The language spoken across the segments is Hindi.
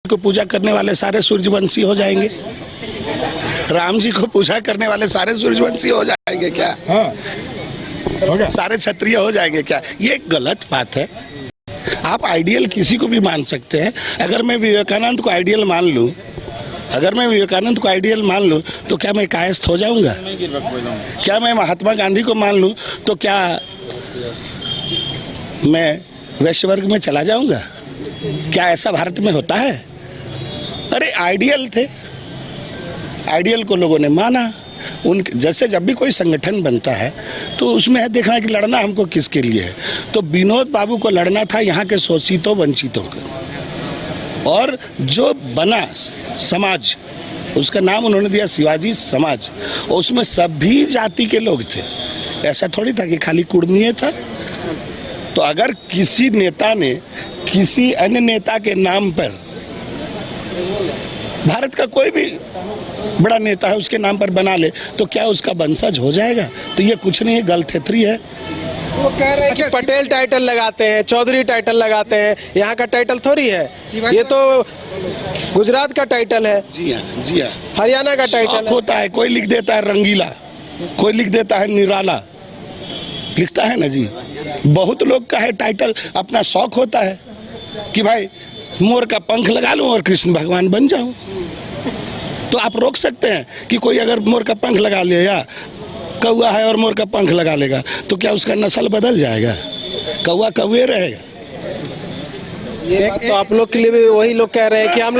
को पूजा करने वाले सारे सूर्यवंशी हो जाएंगे, राम जी को पूजा करने वाले सारे सूर्यवंशी हो जाएंगे क्या? हाँ। सारे क्षत्रिय हो जाएंगे क्या? ये गलत बात है। आप आइडियल किसी को भी मान सकते हैं। अगर मैं विवेकानंद को आइडियल मान लूं, तो क्या मैं कायस्थ हो जाऊंगा? क्या मैं महात्मा गांधी को मान लूं तो क्या मैं वैश्य वर्ग में चला जाऊंगा? क्या ऐसा भारत में होता है? अरे आइडियल थे, आइडियल को लोगों ने माना। उन जैसे जब भी कोई संगठन बनता है तो उसमें है देखना कि लड़ना हमको किसके लिए है। तो विनोद बाबू को लड़ना था यहाँ के शोषितों वंचितों को, और जो बना समाज उसका नाम उन्होंने दिया शिवाजी समाज, और उसमें सभी जाति के लोग थे। ऐसा थोड़ी था कि खाली कुर्मी था। तो अगर किसी नेता ने किसी अन्य नेता के नाम पर, भारत का कोई भी बड़ा नेता है उसके नाम पर बना ले, तो क्या उसका वंशज हो जाएगा? तो ये कुछ नहीं है, गलथेथरी है। वो कह रहे हैं कि पटेल टाइटल लगाते हैं, चौधरी टाइटल लगाते हैं, यहाँ का टाइटल थोड़ी है, ये तो गुजरात का टाइटल है। जी हाँ, जी हाँ, हरियाणा का टाइटल होता है। कोई लिख देता है रंगीला, कोई लिख देता है निराला, लिखता है ना जी। बहुत लोग का है टाइटल, अपना शौक होता है कि भाई मोर का पंख लगा लूं और कृष्ण भगवान बन जाऊं। तो आप रोक सकते हैं कि कोई अगर मोर का पंख लगा ले, या कौवा है और मोर का पंख लगा लेगा, तो क्या उसका नस्ल बदल जाएगा? कौवा कौवे रहेगा। ये बात तो आप लोग के लिए भी वही लोग कह रहे हैं कि हम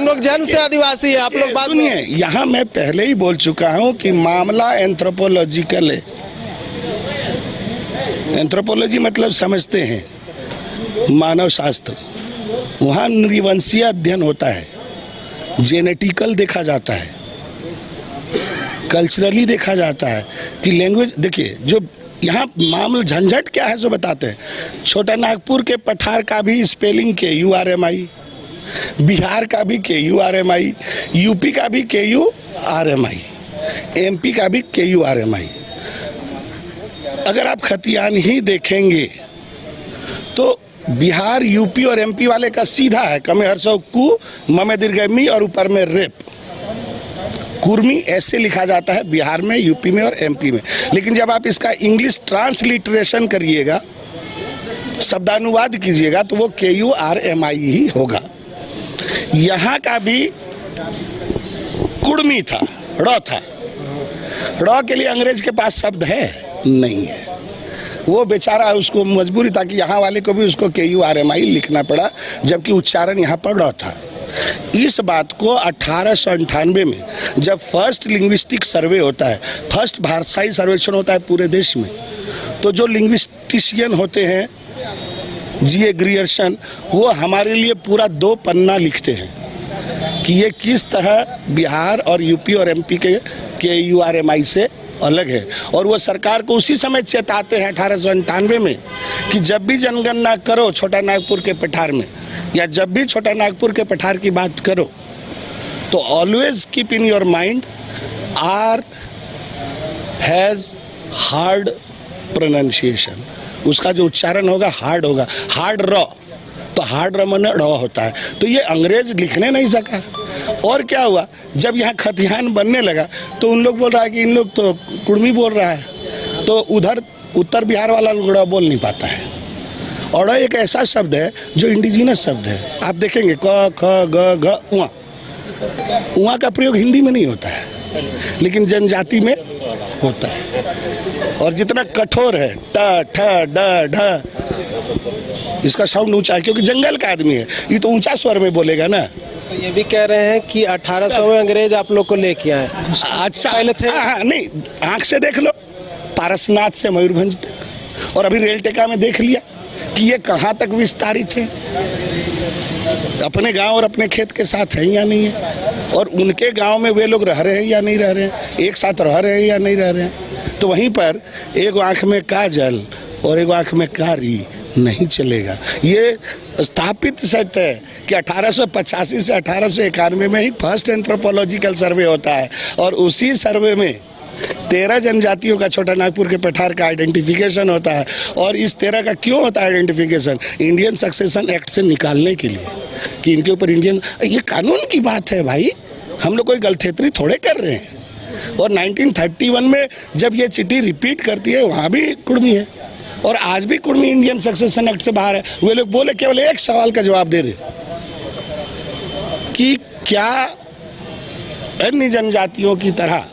लोग जन्म से आदिवासी है। आप लोग बात सुनिए, यहाँ मैं पहले ही बोल चुका हूँ कि मामला एंथ्रोपोलॉजिकल है। एंथ्रोपोलॉजी मतलब समझते हैं मानव शास्त्र। वहाँ नृवंशीय अध्ययन होता है, जेनेटिकल देखा जाता है, कल्चरली देखा जाता है कि लैंग्वेज। देखिए जो यहाँ मामला झंझट क्या है सो बताते हैं। छोटा नागपुर के पठार का भी स्पेलिंग KURMI, बिहार का भी KURMI, यूपी का भी KURMI, MP का भी KURMI। अगर आप खतियान ही देखेंगे तो बिहार, यूपी और MP वाले का सीधा है, कमे हर्षव कु, ममे दीर्घमी और ऊपर में रेप। कुर्मी ऐसे लिखा जाता है बिहार में, यूपी में और MP में। लेकिन जब आप इसका इंग्लिश ट्रांसलिटरेशन करिएगा, शब्दानुवाद कीजिएगा, तो वो KURMI ही होगा। यहाँ का भी कुर्मी था, ड़ था। ड़ के लिए अंग्रेज के पास शब्द है नहीं है। वो बेचारा, उसको मजबूरी था कि यहाँ वाले को भी उसको KURMI लिखना पड़ा, जबकि उच्चारण यहाँ पर ड़ था। इस बात को 1898 में जब फर्स्ट लिंग्विस्टिक सर्वे होता है, फर्स्ट भाषाई सर्वेक्षण होता है पूरे देश में, तो जो लिंग्विस्टिशियन होते हैं G.A. ग्रियर्सन, वो हमारे लिए पूरा 2 पन्ना लिखते हैं कि ये किस तरह बिहार और यूपी और MP के KURMI से अलग है। और वो सरकार को उसी समय चेताते हैं 1898 में कि जब भी जनगणना करो छोटा नागपुर के पठार में, या जब भी छोटा नागपुर के पठार की बात करो, तो always keep in your mind R has hard pronunciation. उसका जो उच्चारण होगा हार्ड होगा, हार्ड र, तो हार्ड र माने ड़ होता है। तो ये अंग्रेज लिखने नहीं सका। और क्या हुआ, जब यहाँ खतियान बनने लगा तो उन लोग बोल रहा है कि इन लोग तो कुर्मी बोल रहा है, तो उधर उत्तर बिहार वाला लोग बोल नहीं पाता है। और एक ऐसा शब्द है जो इंडिजिनस शब्द है। आप देखेंगे क, ख, ग, घ, उआ। उआ का प्रयोग हिंदी में नहीं होता है, लेकिन जनजाति में होता है। और जितना कठोर है ट, ठ, ड, ढ, इसका साउंड ऊंचा है क्योंकि जंगल का आदमी है, ये तो ऊंचा स्वर में बोलेगा ना। तो ये भी कह रहे हैं कि 1800 में अंग्रेज आप लोग को लेके आए। अच्छा पहले थे। हाँ, नहीं, आंख से देख लो, पारसनाथ से मयूरभंज तक, और अभी रेल टेका में देख लिया कि ये कहाँ तक विस्तारित है। अपने गांव और अपने खेत के साथ है या नहीं है, और उनके गांव में वे लोग रह रहे हैं या नहीं रह रहे हैं, एक साथ रह रहे हैं या नहीं रह रहे हैं। तो वहीं पर एक आंख में काजल और एक आंख में कारी नहीं चलेगा। ये स्थापित सत्य है कि 1885 से 1891 में ही फर्स्ट एंथ्रोपोलॉजिकल सर्वे होता है, और उसी सर्वे में 13 जनजातियों का छोटा नागपुर के पठार का आइडेंटिफिकेशन होता है। और इस 13 का क्यों होता है आइडेंटिफिकेशन? इंडियन सक्सेशन एक्ट से निकालने के लिए। कि इनके ऊपर इंडियन, ये कानून की बात है भाई, हम लोग कोई गलथेतरी थोड़े कर रहे हैं। और 1931 में जब ये चिट्ठी रिपीट करती है वहाँ भी कुर्मी है, और आज भी कुर्मी इंडियन सक्सेशन एक्ट से बाहर है। वे लोग बोले, केवल एक सवाल का जवाब दे दे कि क्या अन्य जनजातियों की तरह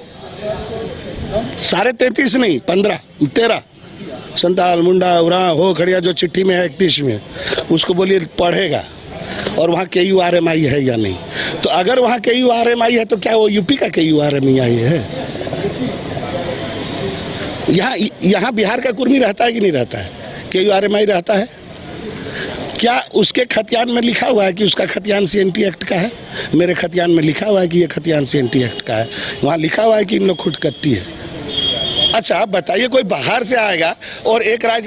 33.5 नहीं 13 संताल, मुंडा, उरांव, हो, खड़िया जो चिट्ठी में है 31 में, उसको बोलिए पढ़ेगा और वहाँ KURMI है या नहीं। तो अगर वहाँ KURMI है तो क्या वो यूपी का KURMI है? यहाँ बिहार का कुर्मी रहता है कि नहीं रहता है? KURMI रहता है क्या? उसके खतियान में लिखा हुआ है कि उसका खतियान CNT एक्ट का है? मेरे खतियान में लिखा हुआ है कि ये खतियान CNT एक्ट का है। वहाँ लिखा हुआ है कि इन लोग खुदकट्टी है। अच्छा आप बताइए, कोई बाहर से आएगा और एक राज्य